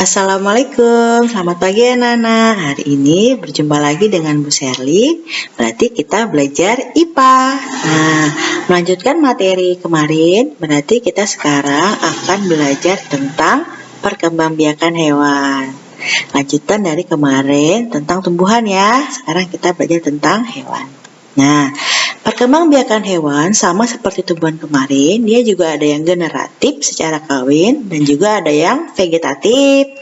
Assalamualaikum, selamat pagi anak-anak. Hari ini berjumpa lagi dengan Bu Sherly. Berarti kita belajar IPA. Nah, melanjutkan materi kemarin, berarti kita sekarang akan belajar tentang perkembangbiakan hewan. Lanjutan dari kemarin tentang tumbuhan ya. Sekarang kita belajar tentang hewan. Nah, perkembangbiakan hewan sama seperti tumbuhan kemarin, dia juga ada yang generatif secara kawin dan juga ada yang vegetatif.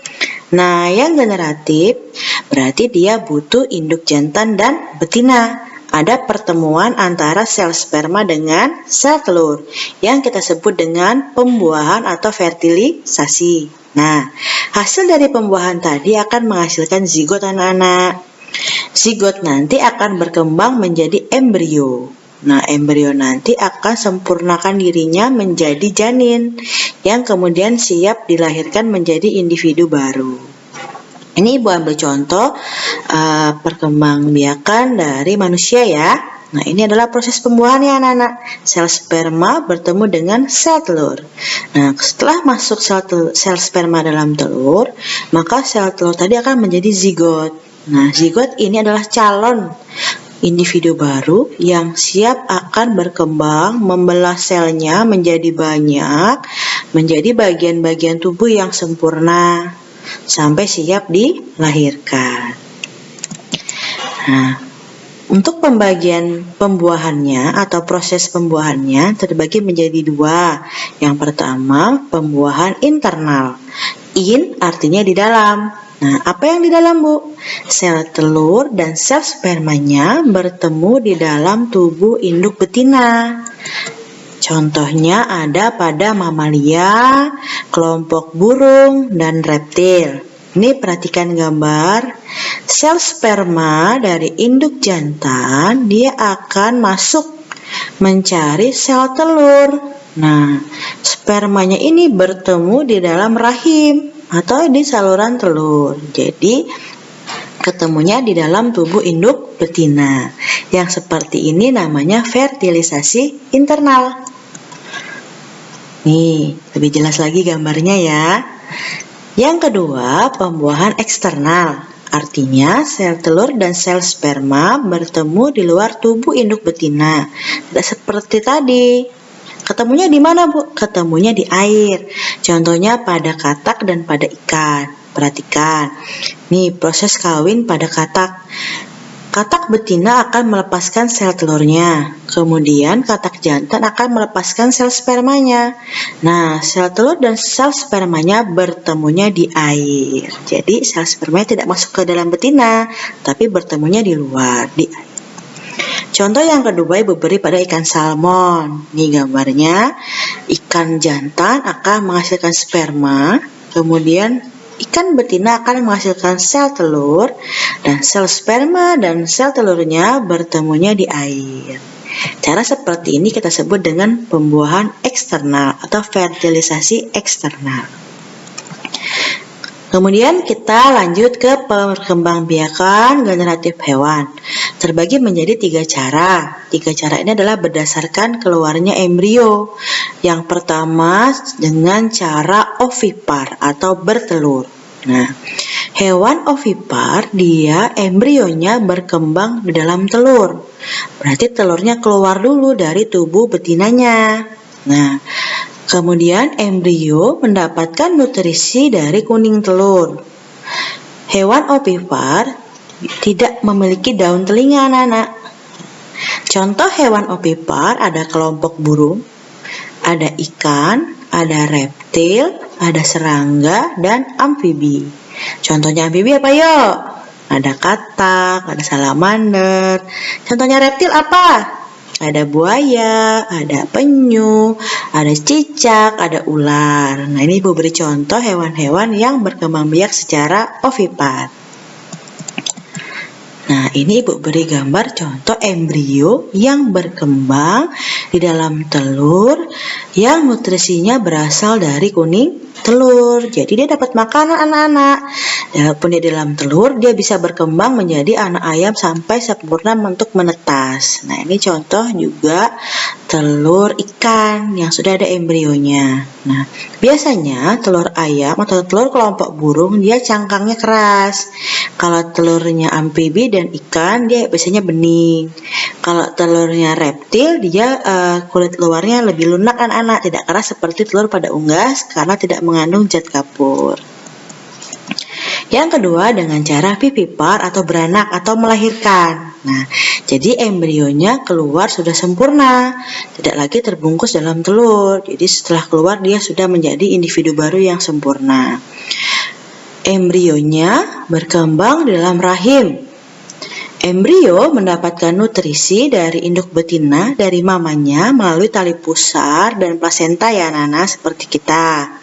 Nah, yang generatif berarti dia butuh induk jantan dan betina. Ada pertemuan antara sel sperma dengan sel telur yang kita sebut dengan pembuahan atau fertilisasi. Nah, hasil dari pembuahan tadi akan menghasilkan zigot anak-anak. Zigot nanti akan berkembang menjadi embrio. Nah, embrio nanti akan sempurnakan dirinya menjadi janin yang kemudian siap dilahirkan menjadi individu baru. Ini Ibu ambil contoh perkembangbiakan dari manusia ya. Nah, ini adalah proses pembuahan ya anak-anak. Sel sperma bertemu dengan sel telur. Nah, setelah masuk sel sperma dalam telur, maka sel telur tadi akan menjadi zigot. Nah, zigot ini adalah calon individu baru yang siap akan berkembang, membelah selnya menjadi banyak, menjadi bagian-bagian tubuh yang sempurna, sampai siap dilahirkan. Nah, untuk pembagian pembuahannya atau proses pembuahannya terbagi menjadi dua. Yang pertama, pembuahan internal. In artinya di dalam. Nah, apa yang di dalam, Bu? Sel telur dan sel spermanya bertemu di dalam tubuh induk betina. Contohnya ada pada mamalia, kelompok burung, dan reptil. Ini perhatikan gambar. Sel sperma dari induk jantan, dia akan masuk mencari sel telur. Nah, spermanya ini bertemu di dalam rahim atau di saluran telur. Jadi ketemunya di dalam tubuh induk betina. Yang seperti ini namanya fertilisasi internal. Nih, lebih jelas lagi gambarnya ya. Yang kedua, pembuahan eksternal. Artinya sel telur dan sel sperma bertemu di luar tubuh induk betina. Tidak seperti tadi. Ketemunya di mana, Bu? Ketemunya di air. Contohnya pada katak dan pada ikan. Perhatikan. Nih, proses kawin pada katak. Katak betina akan melepaskan sel telurnya. Kemudian katak jantan akan melepaskan sel spermanya. Nah, sel telur dan sel spermanya bertemunya di air. Jadi, sel spermanya tidak masuk ke dalam betina, tapi bertemunya di luar, di air. Contoh yang kedua Ibu beri pada ikan salmon. Ini gambarnya, ikan jantan akan menghasilkan sperma, kemudian ikan betina akan menghasilkan sel telur, dan sel sperma dan sel telurnya bertemunya di air. Cara seperti ini kita sebut dengan pembuahan eksternal atau fertilisasi eksternal. Kemudian kita lanjut ke perkembangbiakan generatif hewan. Terbagi menjadi 3 cara. 3 cara ini adalah berdasarkan keluarnya embrio. Yang pertama dengan cara ovipar atau bertelur. Nah, hewan ovipar dia embrionya berkembang di dalam telur. Berarti telurnya keluar dulu dari tubuh betinanya. Nah, kemudian embrio mendapatkan nutrisi dari kuning telur. Hewan ovipar tidak memiliki daun telinga anak-anak. Contoh hewan ovipar ada kelompok burung, ada ikan, ada reptil, ada serangga, dan amfibi. Contohnya amfibi apa yuk? Ada katak, ada salamander. Contohnya reptil apa? Ada buaya, ada penyu, ada cicak, ada ular. Nah, ini Ibu beri contoh hewan-hewan yang berkembang biak secara ovipar. Nah, ini Ibu beri gambar contoh embrio yang berkembang di dalam telur yang nutrisinya berasal dari kuning telur. Jadi dia dapat makanan anak-anak. Walaupun dia di dalam telur, dia bisa berkembang menjadi anak ayam sampai sempurna untuk menetas. Nah, ini contoh juga telur ikan yang sudah ada embrionya. Nah, biasanya telur ayam atau telur kelompok burung dia cangkangnya keras. Kalau telurnya amfibi dan ikan dia biasanya bening. Kalau telurnya reptil dia kulit luarnya lebih lunak anak-anak, tidak keras seperti telur pada unggas karena tidak mengandung zat kapur. Yang kedua dengan cara vivipar atau beranak atau melahirkan. Nah, jadi embrionya keluar sudah sempurna, tidak lagi terbungkus dalam telur. Jadi setelah keluar dia sudah menjadi individu baru yang sempurna. Embrionya berkembang di dalam rahim. Embrio mendapatkan nutrisi dari induk betina dari mamanya melalui tali pusar dan plasenta ya anak-anak seperti kita.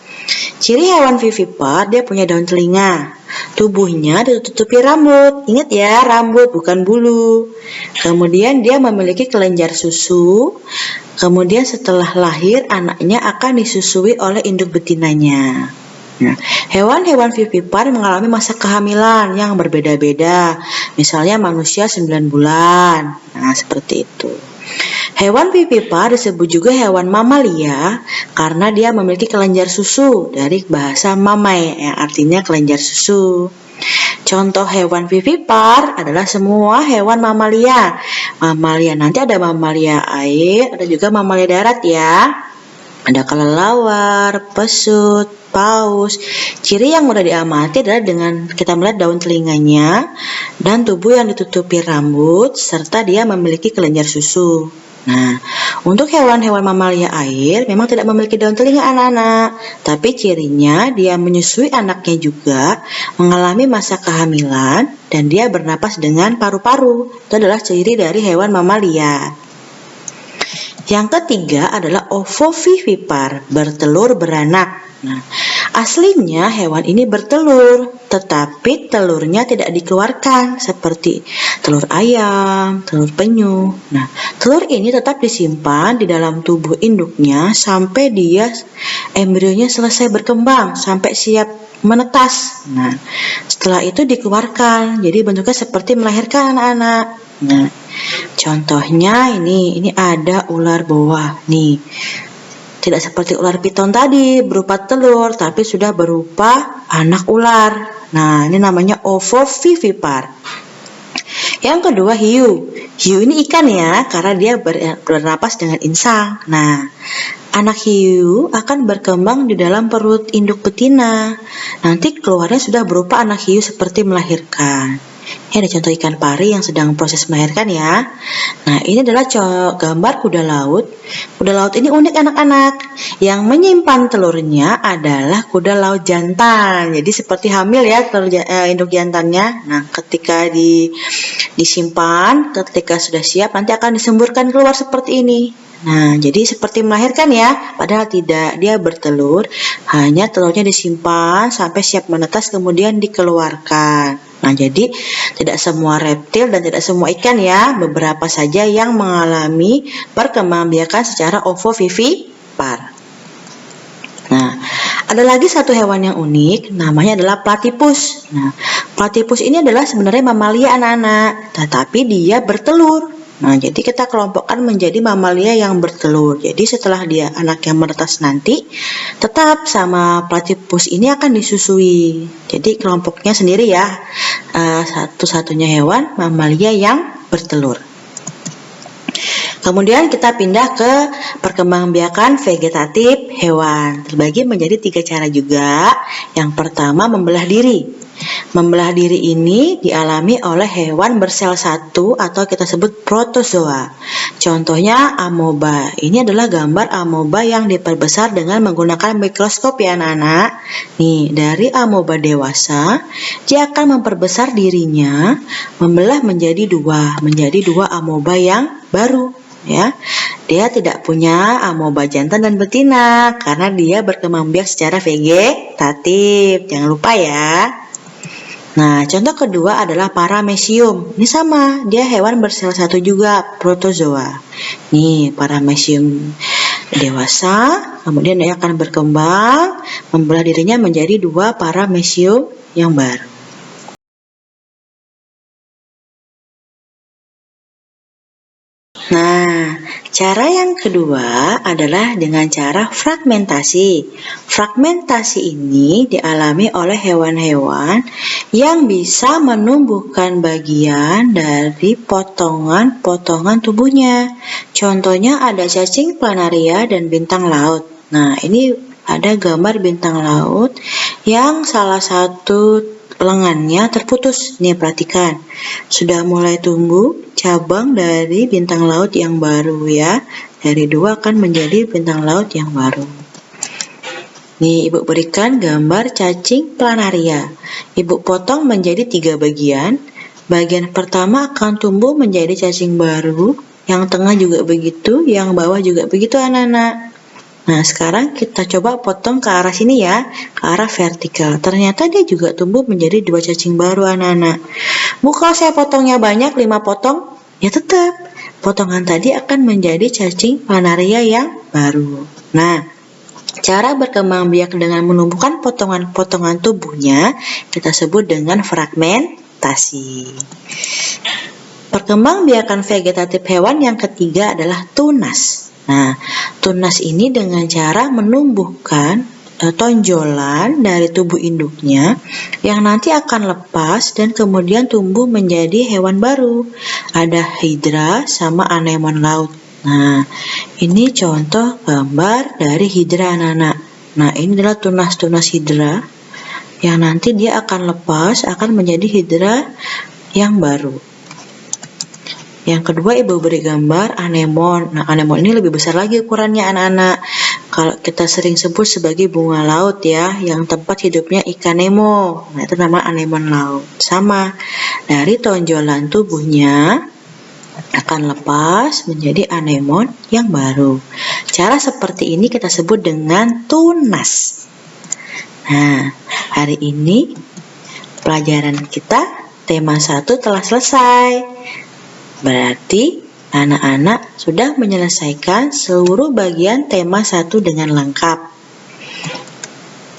Ciri hewan vivipar dia punya daun telinga. Tubuhnya ditutupi rambut. Ingat ya, rambut bukan bulu. Kemudian dia memiliki kelenjar susu. Kemudian setelah lahir anaknya akan disusui oleh induk betinanya. Nah, hewan-hewan vivipar mengalami masa kehamilan yang berbeda-beda. Misalnya manusia 9 bulan. Nah, seperti itu. Hewan vivipar disebut juga hewan mamalia karena dia memiliki kelenjar susu dari bahasa mamai yang artinya kelenjar susu. Contoh hewan vivipar adalah semua hewan mamalia. Mamalia nanti ada mamalia air, ada juga mamalia darat ya. Ada kelelawar, pesut, paus. Ciri yang mudah diamati adalah dengan kita melihat daun telinganya dan tubuh yang ditutupi rambut serta dia memiliki kelenjar susu. Nah, untuk hewan-hewan mamalia air memang tidak memiliki daun telinga anak-anak, tapi cirinya dia menyusui anaknya juga, mengalami masa kehamilan, dan dia bernapas dengan paru-paru. Itu adalah ciri dari hewan mamalia. Yang ketiga adalah ovovivipar, bertelur beranak. Nah, aslinya hewan ini bertelur, tetapi telurnya tidak dikeluarkan seperti telur ayam, telur penyu. Nah, telur ini tetap disimpan di dalam tubuh induknya sampai dia embrionya selesai berkembang, sampai siap menetas. Nah, setelah itu dikeluarkan. Jadi bentuknya seperti melahirkan anak-anak. Nah, contohnya ini ada ular boa nih. Tidak seperti ular piton tadi berupa telur, tapi sudah berupa anak ular. Nah, ini namanya ovovivipar. Yang kedua hiu. Hiu ini ikan ya, karena dia bernapas dengan insang. Nah, anak hiu akan berkembang di dalam perut induk betina. Nanti keluarnya sudah berupa anak hiu seperti melahirkan. Ini ada contoh ikan pari yang sedang proses melahirkan ya. Nah, ini adalah gambar kuda laut. Kuda laut ini unik anak-anak. Yang menyimpan telurnya adalah kuda laut jantan. Jadi seperti hamil ya telur induk jantannya. Nah, ketika disimpan, ketika sudah siap nanti akan disemburkan keluar seperti ini. Nah, jadi seperti melahirkan ya, padahal tidak, dia bertelur, hanya telurnya disimpan sampai siap menetas kemudian dikeluarkan. Nah, jadi tidak semua reptil dan tidak semua ikan ya, beberapa saja yang mengalami perkembangbiakan secara ovovivipar. Nah, ada lagi satu hewan yang unik, namanya adalah platypus. Nah, platypus ini adalah sebenarnya mamalia anak-anak, tetapi dia bertelur. Nah, jadi kita kelompokkan menjadi mamalia yang bertelur. Jadi setelah dia anak yang menetas nanti, tetap sama platypus ini akan disusui. Jadi kelompoknya sendiri ya, satu-satunya hewan mamalia yang bertelur. Kemudian kita pindah ke perkembangbiakan vegetatif hewan. Terbagi menjadi 3 cara juga. Yang pertama membelah diri. Membelah diri ini dialami oleh hewan bersel satu atau kita sebut protozoa. Contohnya amoeba. Ini adalah gambar amoeba yang diperbesar dengan menggunakan mikroskop ya anak-anak. Nih, dari amoeba dewasa, dia akan memperbesar dirinya, membelah menjadi dua amoeba yang baru. Ya, dia tidak punya amoeba jantan dan betina karena dia berkembang biak secara vegetatif. Jangan lupa ya. Nah, contoh kedua adalah paramecium. Ini sama, dia hewan bersel satu juga, protozoa. Nih, paramecium. dewasa, kemudian dia akan berkembang, membelah dirinya menjadi 2 paramecium yang baru. Nah, cara yang kedua adalah dengan cara fragmentasi. Fragmentasi ini dialami oleh hewan-hewan yang bisa menumbuhkan bagian dari potongan-potongan tubuhnya. Contohnya ada cacing planaria dan bintang laut. Nah, ini ada gambar bintang laut yang salah satu lengannya terputus. Nih, perhatikan. Sudah mulai tumbuh cabang dari bintang laut yang baru ya. Dari 2 akan menjadi bintang laut yang baru. Nih, Ibu berikan gambar cacing planaria. Ibu potong menjadi 3 bagian. Bagian pertama akan tumbuh menjadi cacing baru, yang tengah juga begitu, yang bawah juga begitu anak-anak. Nah, sekarang kita coba potong ke arah sini ya, ke arah vertikal. Ternyata dia juga tumbuh menjadi 2 cacing baru anak-anak. Bu, kalau saya potongnya banyak, 5 potong, ya tetap potongan tadi akan menjadi cacing planaria yang baru. Nah, cara berkembang biak dengan menumbuhkan potongan-potongan tubuhnya kita sebut dengan fragmentasi. Perkembangbiakan vegetatif hewan yang ketiga adalah tunas. Nah, tunas ini dengan cara menumbuhkan tonjolan dari tubuh induknya yang nanti akan lepas dan kemudian tumbuh menjadi hewan baru. Ada hidra sama anemon laut. Nah, ini contoh gambar dari hidra anak-anak. Nah, ini adalah tunas-tunas hidra yang nanti dia akan lepas, akan menjadi hidra yang baru. Yang kedua, Ibu beri gambar anemon. Nah, anemon ini lebih besar lagi ukurannya anak-anak. Kalau kita sering sebut sebagai bunga laut ya, yang tempat hidupnya ikan Nemo. Nah, itu nama anemon laut. Sama, dari tonjolan tubuhnya akan lepas menjadi anemon yang baru. Cara seperti ini kita sebut dengan tunas. Nah, hari ini pelajaran kita tema 1 telah selesai. Berarti anak-anak sudah menyelesaikan seluruh bagian tema 1 dengan lengkap.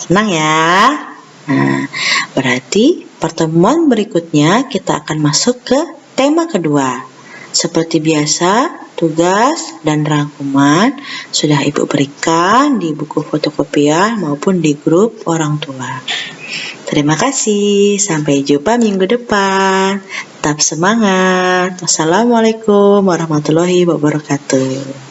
Senang ya? Nah, berarti pertemuan berikutnya kita akan masuk ke tema kedua. Seperti biasa, tugas dan rangkuman sudah Ibu berikan di buku fotokopian maupun di grup orang tua. Terima kasih, sampai jumpa minggu depan. Tetap semangat. Wassalamualaikum warahmatullahi wabarakatuh.